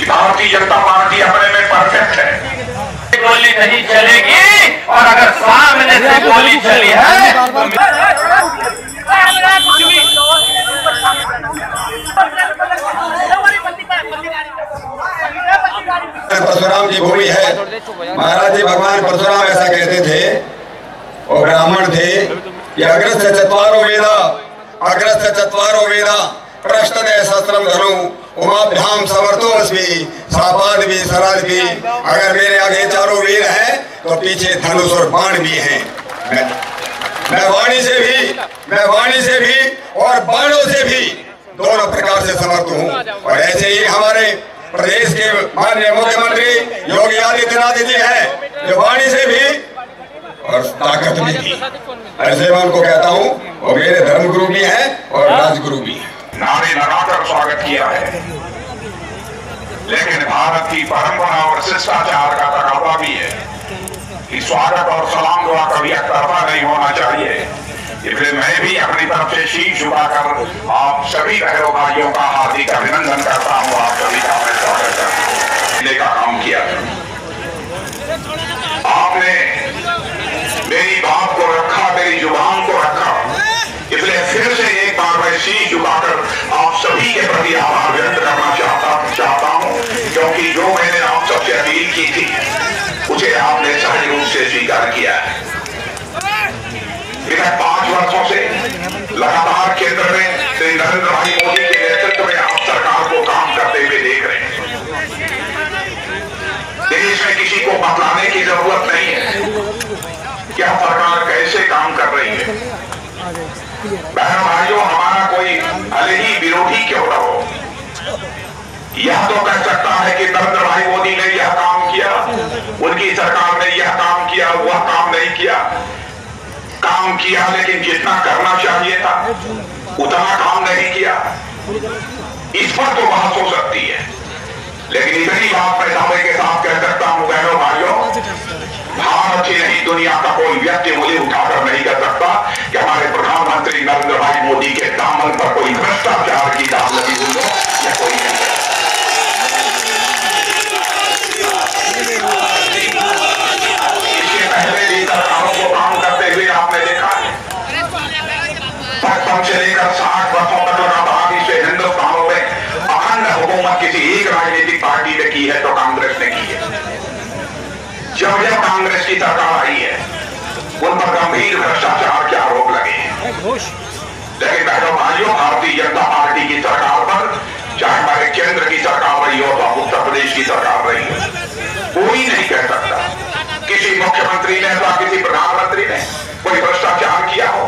Bharatiya Janata party अपने में perfect है। गोली नहीं चलेगी और अगर सामने से गोली चली है तो परशुराम की भूमि है। महाराज जी भगवान परशुराम ऐसा कहते थे और ब्राह्मण थे कि अग्रस्य चत्वारो वेदा प्रश्नदे शस्त्रम धनु उमाभ्याम समर्थोस्मि सापाद सराज भी। अगर मेरे आगे चारों वेद हैं तो पीछे धनुष और बाण भी हैं। मैं वाणी से भी और बाणों से भी दोनों प्रकार से समर्थ हूँ। और ऐसे ही हमारे प्रदेश के माननीय मुख्यमंत्री योगी आदित्यनाथ जी हैं जो वाणी से भी और ताकत में भी। ऐसे मैं उनको कहता हूँ वो मेरे धर्मगुरु भी हैं और राजगुरु भी हैं। नारे लगाकर स्वागत किया है, लेकिन भारत की परंपरा और शिष्टाचार का तकाजा भी है कि स्वागत और सलाम दुआ कभी एकतरफा नहीं होना चाहिए। इसलिए मैं भी अपनी तरफ से शीश झुकाकर आप सभी बहनों भाइयों का हार्दिक अभिनंदन करता हूँ। आप सभी का मैं स्वागत करता हूँ। का काम किया, आपने मेरी बात को रखा, मेरी जुबान को रखा। इसलिए फिर से एक बार मैं शीश झुकाकर आप सभी के प्रति आभार व्यक्त करना चाहता हूं, क्योंकि जो मैंने आप सबसे अपील की थी उसे आपने सही रूप से स्वीकार किया है। पिछले 5 वर्षों से लगातार केंद्र में श्री नरेंद्र भाई मोदी के नेतृत्व में आप सरकार को काम करते हुए देख रहे हैं। देश में किसी को बतलाने की जरूरत नहीं है क्या सरकार कैसे काम कर रही है। बहनों भाइयों, हमारा कोई भले ही विरोधी क्यों न हो, यह तो कह सकता है कि नरेंद्र भाई मोदी ने यह काम किया, उनकी सरकार ने यह काम किया, वह काम नहीं किया। काम किया लेकिन जितना करना चाहिए था उतना काम नहीं किया। इस पर तो बात हो सकती है, लेकिन इतनी बात मैं दावे के साथ कह सकता हूं बहनों भाइयों, भारत ही नहीं दुनिया का कोई व्यक्ति मुझे उठाकर नहीं कर सकता कि हमारे प्रधानमंत्री नरेंद्र भाई मोदी के दामन पर कोई भ्रष्टाचार की दाग लगी हुई हो या कोई नहीं। इसके पहले भी सरकारों को काम करते हुए आपने देखा है, 55 से लेकर 60 वर्षों तक लगातार इसे हिंदुस्तान में अखंड हुकूमत किसी एक राजनीतिक पार्टी ने की है तो कांग्रेस ने की है। जब जब कांग्रेस की सरकार आई है उन पर गंभीर भ्रष्टाचार के आरोप लगे हैं। लेकिन बहनों भाइयों, भारतीय जनता पार्टी की सरकार पर, चाहे हमारे केंद्र की सरकार रही हो तो उत्तर प्रदेश की सरकार रही हो, कोई नहीं कह सकता किसी मुख्यमंत्री ने या किसी प्रधानमंत्री ने कोई भ्रष्टाचार किया हो।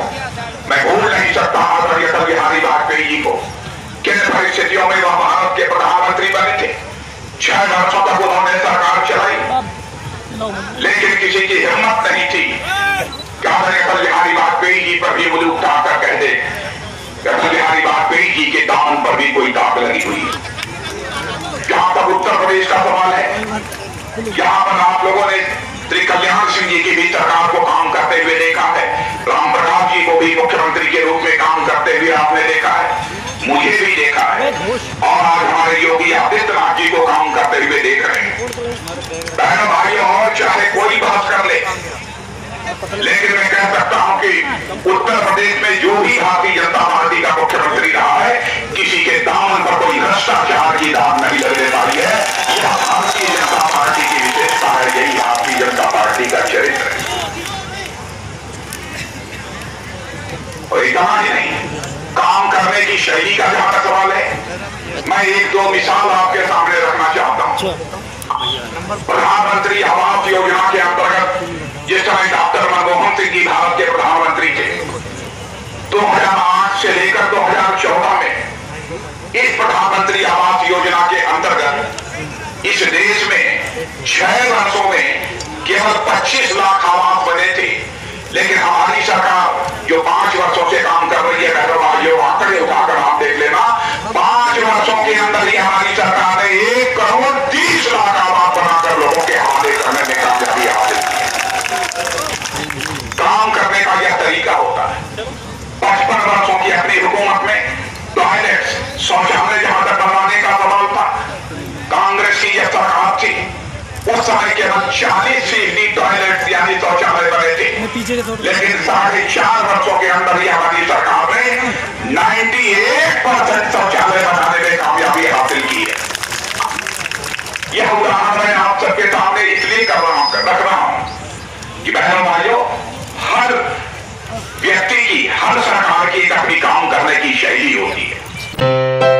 मैं भूल नहीं सकता आदरणीय अटल बिहारी वाजपेयी जी को, किन परिस्थितियों में वह भारत के प्रधानमंत्री बने थे। 6 वर्षों तक उन्होंने सरकार चलाई, लेकिन किसी की हिम्मत नहीं थी कि अटल बिहारी वाजपेयी जी पर भी मुझे उठाकर कह दे अटल बिहारी वाजपेयी जी के दामन पर भी कोई दाग लगी हुई है। जहां तक उत्तर प्रदेश का सवाल है, यहाँ पर आप लोगों ने श्री कल्याण सिंह जी की भी सरकार को काम करते हुए देखा है, राम प्रकाश जी को भी मुख्यमंत्री के रूप में काम करते हुए आपने देखा है, मुझे भी देखा है, और आज हमारे योगी आदित्यनाथ जी को काम करते हुए देख रहे हैं। बहनों भाइयों, और चाहे कोई बात कर ले, लेकिन मैं कह सकता हूं कि उत्तर प्रदेश में जो भी भारतीय जनता पार्टी का मुख्यमंत्री रहा है, किसी के दामन पर कोई भ्रष्टाचार की दाग नहीं लगने पाई है। यह भारतीय जनता पार्टी की विशेषता है, यही भारतीय जनता पार्टी का चरित्र है। और इतना ही नहीं, काम करने की शैली का जहां तक सवाल है, मैं 1-2 मिसाल आपके सामने रखना चाहता हूं। प्रधानमंत्री आवास योजना के अंतर्गत जिस समय डॉक्टर मनमोहन सिंह जी भारत के प्रधानमंत्री थे, 2008 से लेकर 2014 में इस प्रधानमंत्री आवास योजना के अंतर्गत इस देश में 6 वर्षों लेकिन हमारी सरकार जो 5 वर्षों से काम कर रही है, बहनों भाइयों, आंकड़े उठाकर आप देख लेना, 5 वर्षों के अंदर ही हमारी सरकार ने 1 करोड़ 30 लाख आबाद बनाकर लोगों के हवाले करने में कामयाबी हासिल की। काम करने का यह तरीका होता है। 55 वर्षों की अपनी हुकूमत में टॉयलेट्स, शौचालय जहां तक बनवाने का सवाल था, कांग्रेस की यह सरकार थी, उस समय केवल 40% टॉयलेट यानी शौचालय बने थे। लेकिन 4.5 वर्षों के अंदर ही हमारी सरकार ने 98% शौचालय बनाने में कामयाबी हासिल की है। यह उदाहरण मैं आप सबके सामने इसलिए रख रहा हूं कि बहनों भाइयों, हर व्यक्ति की, हर सरकार की एक अपनी काम करने की शैली होती है।